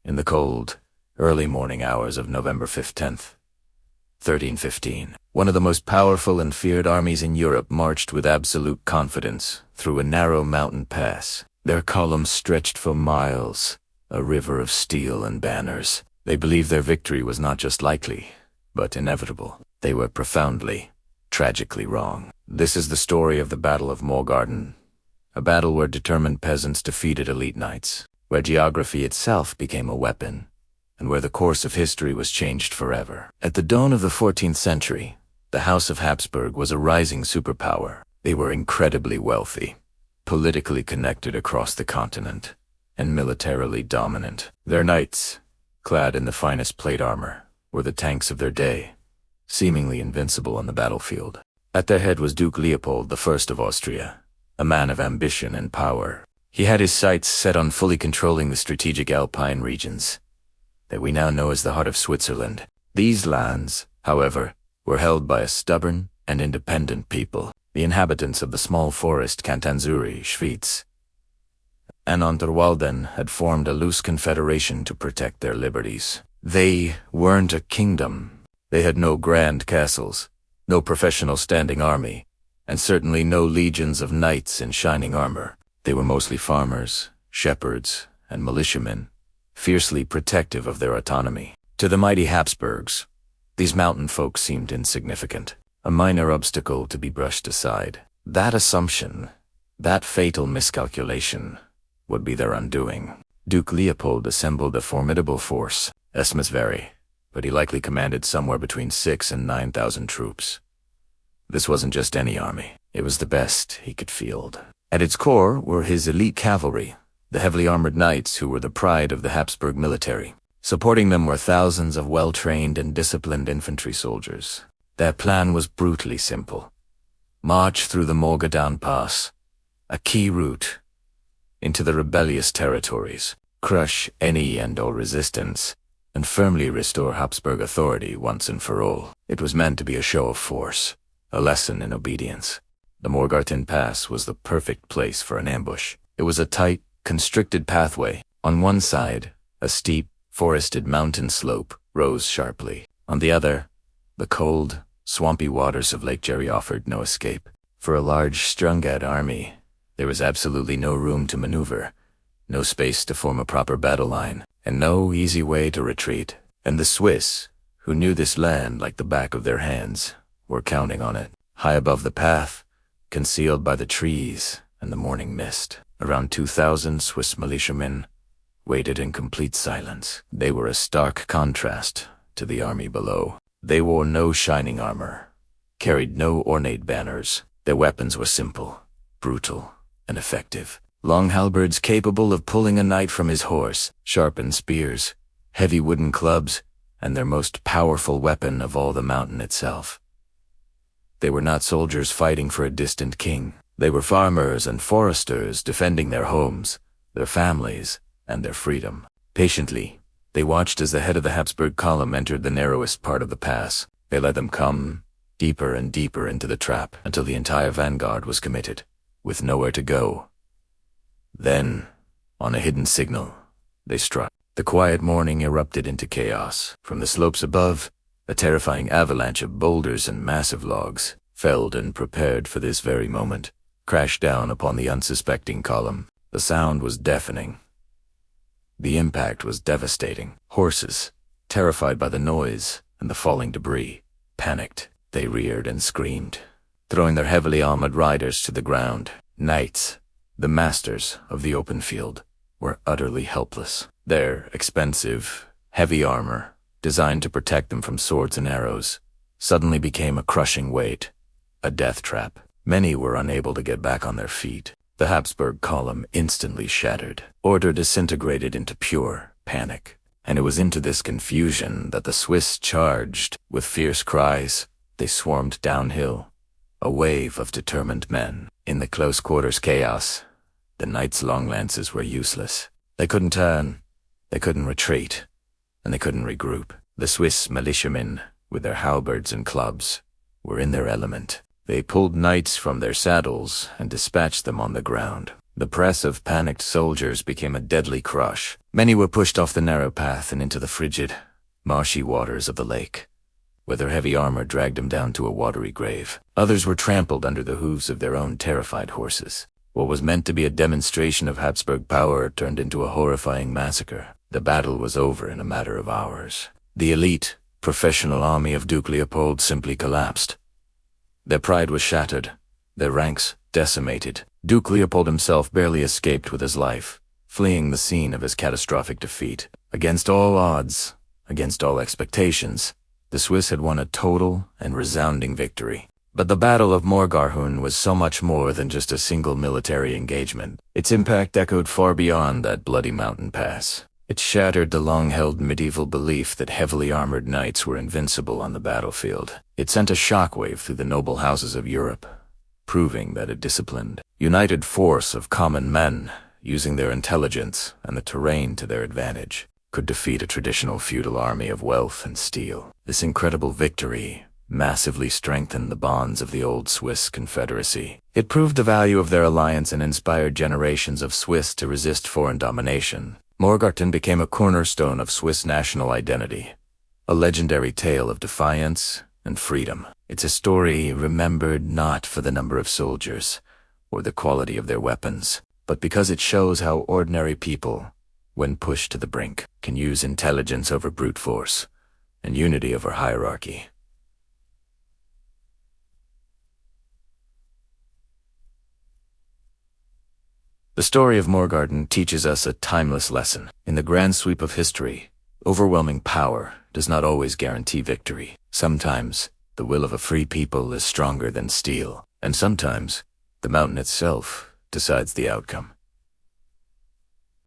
in the cold, early morning hours of November 10th, 1315. One of the most powerful and feared armies in Europe marched with absolute confidence through a narrow mountain pass. Their columns stretched for miles, a river of steel and banners. They believed their victory was not just likely, but inevitable. They were profoundly, tragically wrong. This is the story of the Battle of Morgarten, a battle where determined peasants defeated elite knights, where geography itself became a weapon, and where the course of history was changed forever. At the dawn of the 14th century, the House of Habsburg was a rising superpower. They were incredibly wealthy, politically connected across the continent, and militarily dominant. Their knights, clad in the finest plate armor, were the tanks of their day, seemingly invincible on the battlefield. At their head was Duke Leopold I of Austria, a man of ambition and power. He had his sights set on fully controlling the strategic Alpine regions that we now know as the heart of Switzerland. These lands, however, were held by a stubborn and independent people, the inhabitants of the small forest Cantanzuri, Schwyz, and Unterwalden had formed a loose confederation to protect their liberties. They weren't a kingdom. They had no grand castles, no professional standing army, and certainly no legions of knights in shining armor. They were mostly farmers, shepherds, and militiamen, fiercely protective of their autonomy. To the mighty Habsburgs, these mountain folk seemed insignificant, a minor obstacle to be brushed aside. That assumption, that fatal miscalculation, would be their undoing. Duke Leopold assembled a formidable force, estimates vary, but he likely commanded somewhere between 6,000 and 9,000 troops. This wasn't just any army, it was the best he could field. At its core were his elite cavalry, the heavily armored knights who were the pride of the Habsburg military. Supporting them were thousands of well-trained and disciplined infantry soldiers. Their plan was brutally simple. March through the Morgarten Pass, a key route into the rebellious territories, crush any and all resistance, and firmly restore Habsburg authority once and for all. It was meant to be a show of force, a lesson in obedience. The Morgarten Pass was the perfect place for an ambush. It was a tight, constricted pathway. On one side, a steep, forested mountain slope rose sharply. On the other, the cold, swampy waters of Lake Jerry offered no escape. For a large, strung-out army, there was absolutely no room to maneuver, no space to form a proper battle line, and no easy way to retreat. And the Swiss, who knew this land like the back of their hands, were counting on it. High above the path, concealed by the trees and the morning mist, around 2,000 Swiss militiamen waited in complete silence. They were a stark contrast to the army below. They wore no shining armor, carried no ornate banners. Their weapons were simple, brutal, and effective. Long halberds capable of pulling a knight from his horse, sharpened spears, heavy wooden clubs, and their most powerful weapon of all, the mountain itself. They were not soldiers fighting for a distant king. They were farmers and foresters defending their homes, their families, and their freedom. Patiently, they watched as the head of the Habsburg column entered the narrowest part of the pass. They let them come deeper and deeper into the trap until the entire vanguard was committed, with nowhere to go. Then, on a hidden signal, they struck. The quiet morning erupted into chaos. From the slopes above, a terrifying avalanche of boulders and massive logs, felled and prepared for this very moment, crashed down upon the unsuspecting column. The sound was deafening. The impact was devastating. Horses, terrified by the noise and the falling debris, panicked. They reared and screamed, throwing their heavily armored riders to the ground. Knights, the masters of the open field, were utterly helpless. Their expensive, heavy armor, designed to protect them from swords and arrows, suddenly became a crushing weight, a death trap. Many were unable to get back on their feet. The Habsburg column instantly shattered. Order disintegrated into pure panic. And it was into this confusion that the Swiss charged. With fierce cries, they swarmed downhill, a wave of determined men. In the close quarters chaos, the knights' long lances were useless. They couldn't turn, they couldn't retreat, and they couldn't regroup. The Swiss militiamen, with their halberds and clubs, were in their element. They pulled knights from their saddles and dispatched them on the ground. The press of panicked soldiers became a deadly crush. Many were pushed off the narrow path and into the frigid, marshy waters of the lake, where their heavy armor dragged them down to a watery grave. Others were trampled under the hooves of their own terrified horses. What was meant to be a demonstration of Habsburg power turned into a horrifying massacre. The battle was over in a matter of hours. The elite, professional army of Duke Leopold simply collapsed. Their pride was shattered, their ranks decimated. Duke Leopold himself barely escaped with his life, fleeing the scene of his catastrophic defeat. Against all odds, against all expectations, the Swiss had won a total and resounding victory. But the Battle of Morgarten was so much more than just a single military engagement. Its impact echoed far beyond that bloody mountain pass. It shattered the long-held medieval belief that heavily armored knights were invincible on the battlefield. It sent a shockwave through the noble houses of Europe, proving that a disciplined, united force of common men, using their intelligence and the terrain to their advantage, could defeat a traditional feudal army of wealth and steel. This incredible victory massively strengthened the bonds of the old Swiss Confederacy. It proved the value of their alliance and inspired generations of Swiss to resist foreign domination. Morgarten became a cornerstone of Swiss national identity, a legendary tale of defiance and freedom. It's a story remembered not for the number of soldiers or the quality of their weapons, but because it shows how ordinary people, when pushed to the brink, can use intelligence over brute force and unity over hierarchy. The story of Morgarten teaches us a timeless lesson. In the grand sweep of history, overwhelming power does not always guarantee victory. Sometimes, the will of a free people is stronger than steel, and sometimes, the mountain itself decides the outcome.